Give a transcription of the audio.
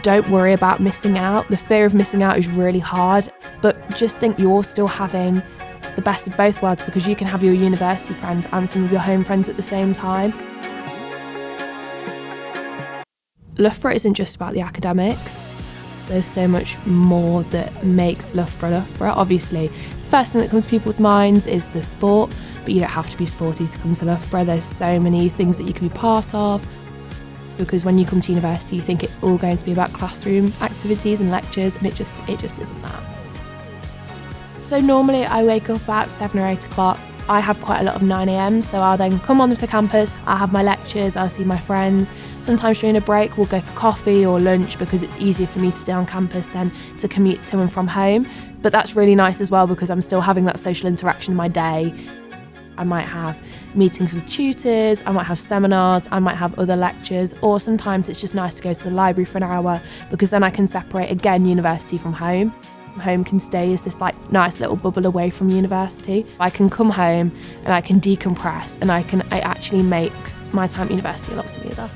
Don't worry about missing out. The fear of missing out is really hard, but just think you're still having the best of both worlds, because you can have your university friends and some of your home friends at the same time. Loughborough isn't just about the academics. There's so much more that makes Loughborough Loughborough. Obviously, the first thing that comes to people's minds is the sport, but you don't have to be sporty to come to Loughborough. There's so many things that you can be part of, because when you come to university, you think it's all going to be about classroom activities and lectures, and it just isn't that. So normally I wake up about 7 or 8 o'clock. I have quite a lot of 9 a.m, so I'll then come onto campus, I'll have my lectures, I'll see my friends. Sometimes during a break we'll go for coffee or lunch, because it's easier for me to stay on campus than to commute to and from home. But that's really nice as well, because I'm still having that social interaction in my day. I might have meetings with tutors, I might have seminars, I might have other lectures, or sometimes it's just nice to go to the library for an hour, because then I can separate again university from home. Home can stay as this nice little bubble away from university. I can come home and I can decompress, and it actually makes my time at university a lot smoother.